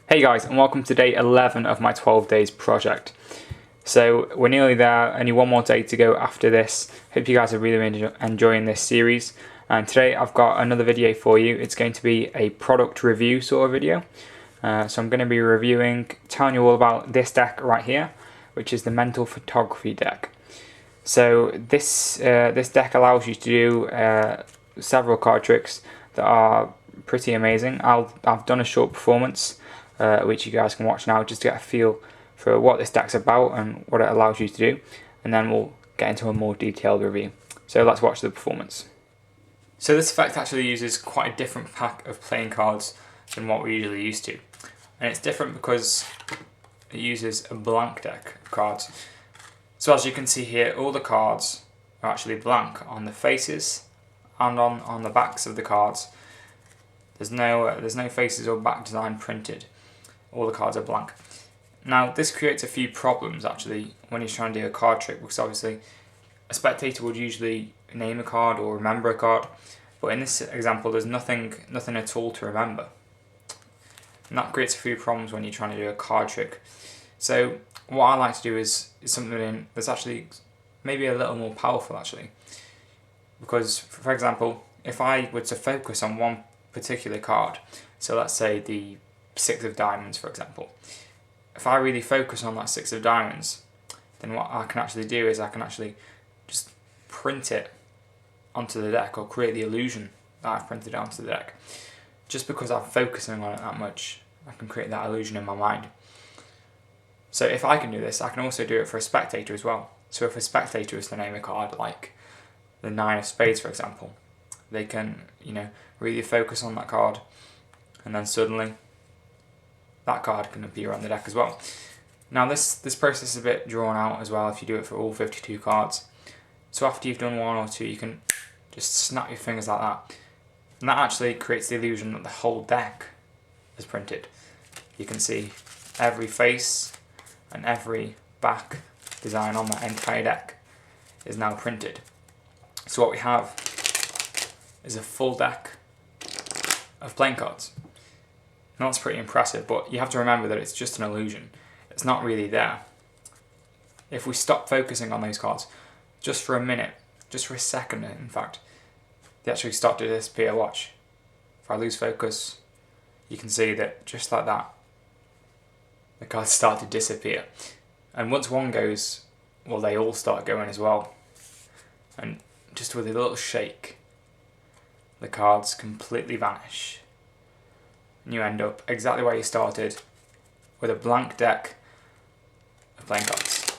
Hey guys, and welcome to day 11 of my 12 days project. So we're nearly there, only one more day to go after this. Hope you guys are really enjoying this series. And today I've got another video for you. It's going to be a product review sort of video. So I'm going to be telling you all about this deck right here, which is the Mental Photography deck. So this deck allows you to do several card tricks that are pretty amazing. I've done a short performance which you guys can watch now just to get a feel for what this deck's about and what it allows you to do, and then we'll get into a more detailed review. So let's watch the performance. So this effect actually uses quite a different pack of playing cards than what we're usually used to, and it's different because it uses a blank deck of cards. So as you can see here, all the cards are actually blank on the faces and on the backs of the cards. There's no faces or back design printed. All the cards are blank. Now this creates a few problems actually when you're trying to do a card trick, because obviously a spectator would usually name a card or remember a card, but in this example there's nothing at all to remember. And that creates a few problems when you're trying to do a card trick. So what I like to do is something that's actually maybe a little more powerful actually. Because for example, if I were to focus on one particular card, so let's say the Six of Diamonds for example, if I really focus on that Six of Diamonds, then what I can actually do is I can actually just print it onto the deck, or create the illusion that I've printed it onto the deck. Just because I'm focusing on it that much, I can create that illusion in my mind. So if I can do this, I can also do it for a spectator as well. So if a spectator is to name a card like the Nine of Spades for example, they can, really focus on that card, and then suddenly that card can appear on the deck as well. Now this process is a bit drawn out as well if you do it for all 52 cards. So after you've done one or two, you can just snap your fingers like that, and that actually creates the illusion that the whole deck is printed. You can see every face and every back design on that entire deck is now printed. So what we have is a full deck of playing cards. And that's pretty impressive, but you have to remember that it's just an illusion. It's not really there. If we stop focusing on those cards just for a minute, just for a second in fact, they actually start to disappear. Watch. If I lose focus, you can see that just like that, the cards start to disappear. And once one goes, well, they all start going as well. And just with a little shake, the cards completely vanish. And you end up exactly where you started, with a blank deck of playing cards.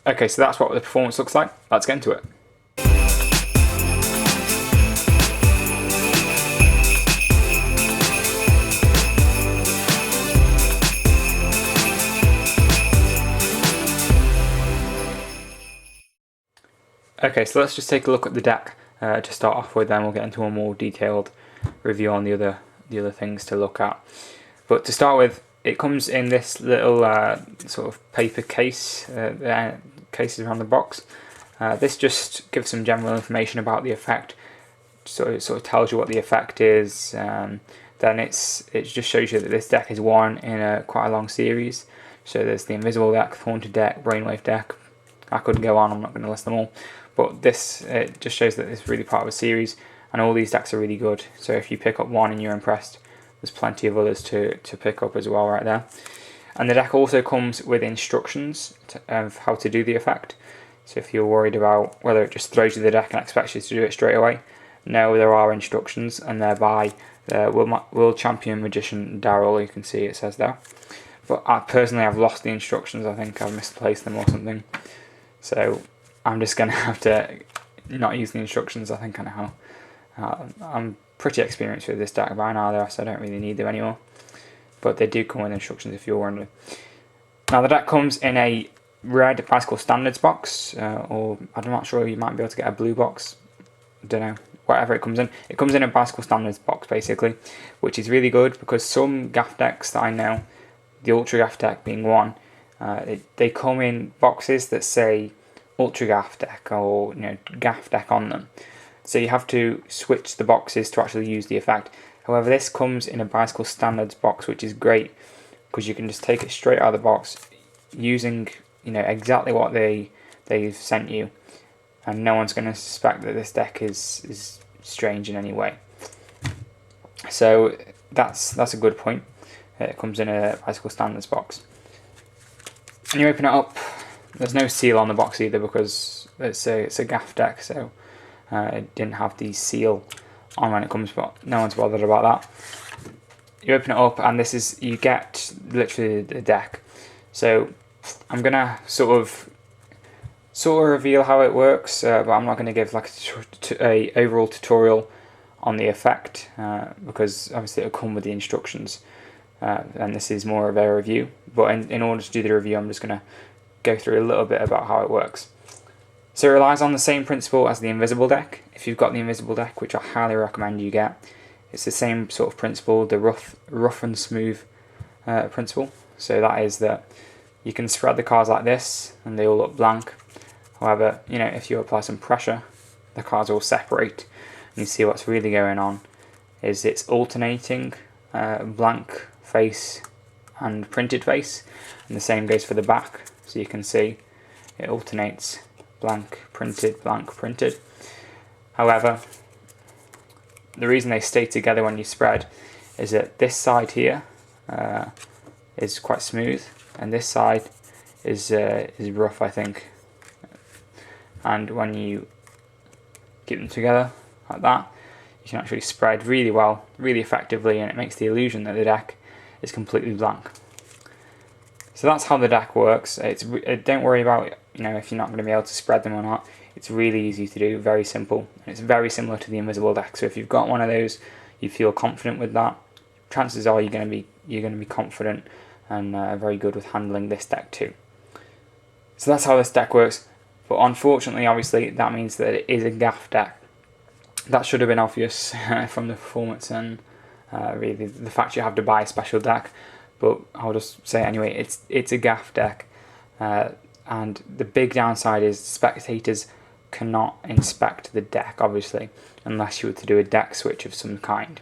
Okay, so that's what the performance looks like. Let's get into it. Okay, so let's just take a look at the deck to start off with, then we'll get into a more detailed review on the other things to look at. But to start with, it comes in this little sort of paper case, cases around the box. This just gives some general information about the effect, so it sort of tells you what the effect is. Then it just shows you that this deck is one in quite a long series. So there's the Invisible deck, Haunted deck, Brainwave deck. I could go on, I'm not going to list them all. But it just shows that it's really part of a series, and all these decks are really good. So if you pick up one and you're impressed, there's plenty of others to pick up as well right there. And the deck also comes with instructions of how to do the effect. So if you're worried about whether it just throws you the deck and expects you to do it straight away, no, there are instructions, and they're by World Champion Magician Daryl. You can see it says there. But personally, I've lost the instructions. I think I've misplaced them or something. So I'm just going to have to not use the instructions. I think I know how. I'm pretty experienced with this deck by now though, so I don't really need them anymore. But they do come with instructions if you're wondering. Now the deck comes in a red Bicycle Standards box, or I'm not sure, you might be able to get a blue box. I don't know, whatever it comes in. It comes in a Bicycle Standards box basically, which is really good because some gaff decks that I know, the Ultra Gaff deck being one, they come in boxes that say Ultra Gaff deck or gaff deck on them. so you have to switch the boxes to actually use the effect. However, this comes in a Bicycle Standards box, which is great because you can just take it straight out of the box using exactly what they've sent you, and no one's going to suspect that this deck is strange in any way. So that's a good point. It comes in a Bicycle Standards box. And you open it up, there's no seal on the box either because it's a gaff deck, so it didn't have the seal on when it comes, but no one's bothered about that. You open it up and you get literally the deck. So I'm gonna sort of reveal how it works, but I'm not going to give like a overall tutorial on the effect because obviously it'll come with the instructions, and this is more of a review. But in order to do the review, I'm just going to go through a little bit about how it works. So it relies on the same principle as the invisible deck. If you've got the invisible deck, which I highly recommend you get, it's the same sort of principle, the rough and smooth principle. So that is that you can spread the cards like this and they all look blank. However, if you apply some pressure, the cards will separate, and you see what's really going on is it's alternating blank face and printed face, and the same goes for the back. So you can see it alternates blank printed. However, the reason they stay together when you spread is that this side here is quite smooth, and this side is rough, I think. And when you keep them together like that, you can actually spread really well, really effectively, and it makes the illusion that the deck is completely blank. So that's how the deck works. Don't worry about if you're not going to be able to spread them or not. It's really easy to do, very simple, and it's very similar to the invisible deck. So if you've got one of those, you feel confident with that, chances are you're going to be confident and very good with handling this deck too. So that's how this deck works. But unfortunately, obviously, that means that it is a gaff deck. That should have been obvious from the performance and really the fact you have to buy a special deck. But I'll just say it anyway, it's a gaff deck. And the big downside is spectators cannot inspect the deck, obviously, unless you were to do a deck switch of some kind.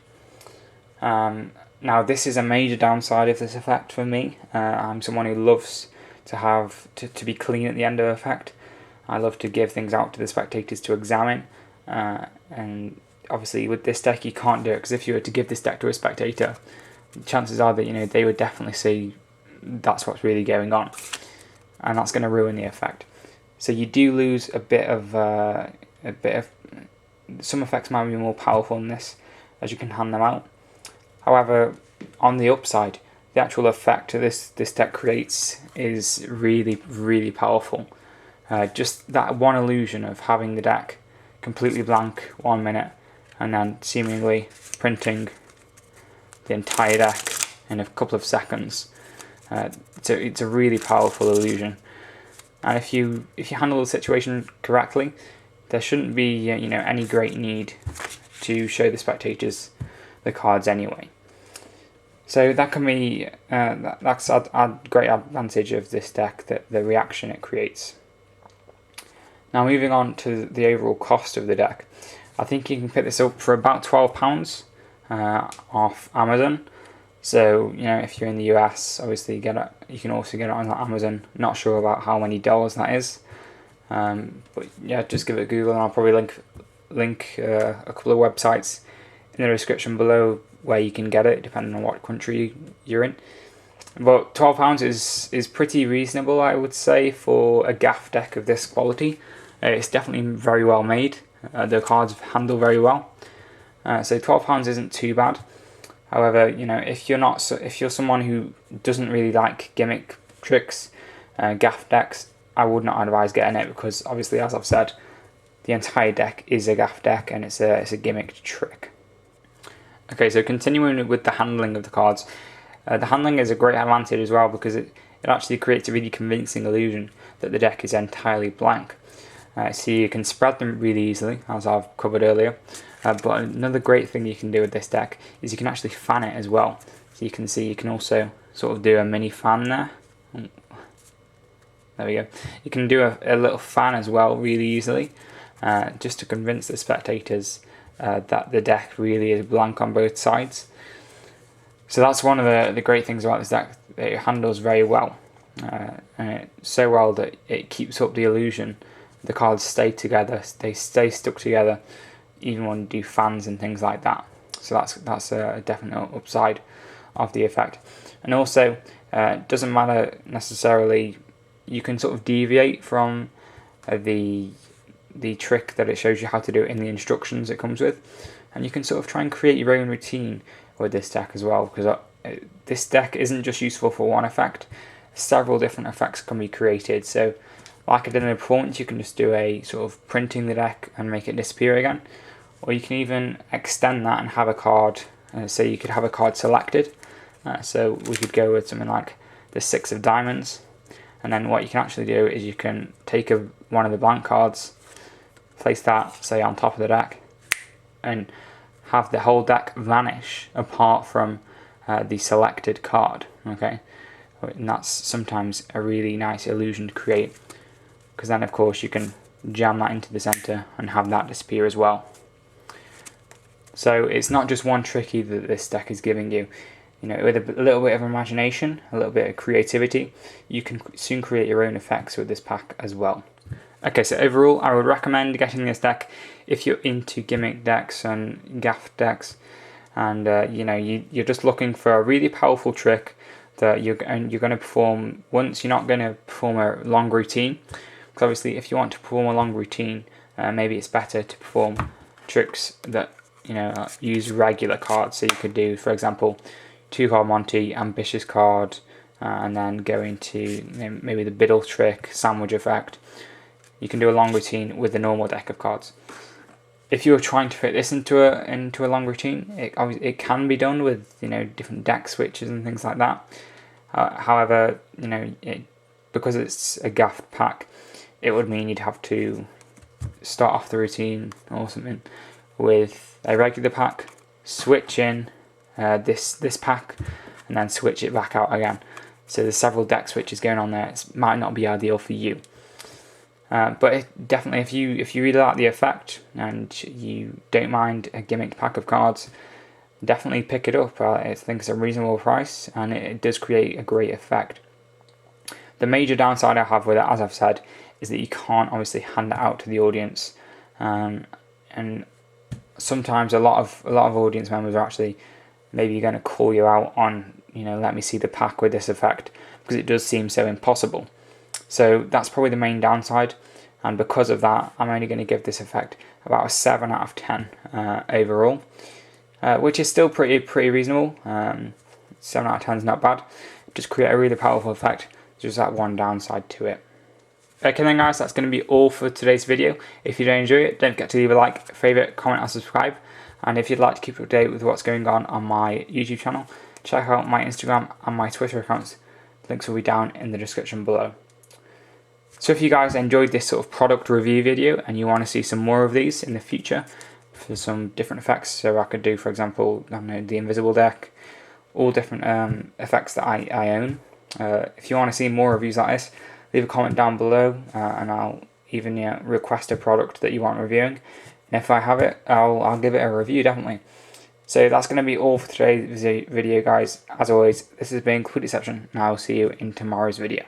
Now, this is a major downside of this effect for me. I'm someone who loves to be clean at the end of an effect. I love to give things out to the spectators to examine, and obviously with this deck you can't do it, because if you were to give this deck to a spectator, chances are that they would definitely see that's what's really going on, and that's going to ruin the effect. So you do lose a bit of some effects might be more powerful than this, as you can hand them out. However, on the upside, the actual effect this deck creates is really, really powerful. Just that one illusion of having the deck completely blank 1 minute and then seemingly printing the entire deck in a couple of seconds. It's a really powerful illusion, and if you handle the situation correctly, there shouldn't be any great need to show the spectators the cards anyway. So that can be that's a great advantage of this deck, that the reaction it creates. Now moving on to the overall cost of the deck, I think you can pick this up for about £12 off Amazon. So if you're in the US, obviously you can also get it on Amazon. Not sure about how many dollars that is, but yeah, just give it a Google, and I'll probably link a couple of websites in the description below where you can get it, depending on what country you're in. But £12 is pretty reasonable, I would say, for a gaff deck of this quality. It's definitely very well made. The cards handle very well, so £12 isn't too bad. However, if you're someone who doesn't really like gimmick tricks, gaff decks, I would not advise getting it, because obviously, as I've said, the entire deck is a gaff deck and it's a gimmicked trick. Okay, so continuing with the handling of the cards. The handling is a great advantage as well, because it actually creates a really convincing illusion that the deck is entirely blank. So you can spread them really easily, as I've covered earlier. But another great thing you can do with this deck is you can actually fan it as well. So you can see you can also sort of do a mini fan there. There we go. You can do a little fan as well really easily. just to convince the spectators that the deck really is blank on both sides. So that's one of the great things about this deck. It handles very well, and so well that it keeps up the illusion. The cards stay together, they stay stuck together, even when you do fans and things like that. So that's a definite upside of the effect. And also, it doesn't matter necessarily, you can sort of deviate from the trick that it shows you how to do it in the instructions it comes with, and you can sort of try and create your own routine with this deck as well, because this deck isn't just useful for one effect. Several different effects can be created. So like I did in the performance, you can just do a sort of printing the deck and make it disappear again, or you can even extend that and have a card, so you could have a card selected. So we could go with something like the 6 of diamonds, and then what you can actually do is you can take one of the blank cards, place that, say, on top of the deck, and have the whole deck vanish apart from the selected card. Okay, and that's sometimes a really nice illusion to create, because then of course you can jam that into the center and have that disappear as well. So it's not just one tricky that this deck is giving you. You know, with a little bit of imagination, a little bit of creativity, you can soon create your own effects with this pack as well. Okay, so overall, I would recommend getting this deck if you're into gimmick decks and gaff decks, and you know, you're just looking for a really powerful trick that you're going to perform once. You're not going to perform a long routine, because obviously, if you want to perform a long routine, maybe it's better to perform tricks that, you know, use regular cards. So you could do, for example, 2-card Monty, ambitious card, and then go into, you know, maybe the biddle trick, sandwich effect. You can do a long routine with the normal deck of cards. If you're trying to fit this into a long routine, it can be done with, you know, different deck switches and things like that. However, you know, because it's a gaff pack, it would mean you'd have to start off the routine or something with a regular pack, switch in this pack, and then switch it back out again. So there's several deck switches going on there. It might not be ideal for you. But definitely, if you really like the effect and you don't mind a gimmick pack of cards, definitely pick it up. I think it's a reasonable price, and it does create a great effect. The major downside I have with it, as I've said, is that you can't obviously hand it out to the audience, and sometimes a lot of audience members are actually maybe going to call you out on, you know, let me see the pack with this effect, because it does seem so impossible. So that's probably the main downside, and because of that, I'm only going to give this effect about a 7 out of 10 overall, which is still pretty reasonable. 7 out of 10 is not bad. Just create a really powerful effect. There's just that one downside to it. Okay then guys, that's going to be all for today's video. If you did enjoy it, don't forget to leave a like, favourite, comment and subscribe. And if you'd like to keep up to date with what's going on my YouTube channel, check out my Instagram and my Twitter accounts. Links will be down in the description below. So if you guys enjoyed this sort of product review video and you want to see some more of these in the future for some different effects, so I could do, for example, I don't know, the invisible deck, all different effects that I own. If you want to see more reviews like this, leave a comment down below, and I'll even request a product that you want reviewing. And if I have it, I'll give it a review, definitely. So that's going to be all for today's video, guys. As always, this has been Complete Deception, and I will see you in tomorrow's video.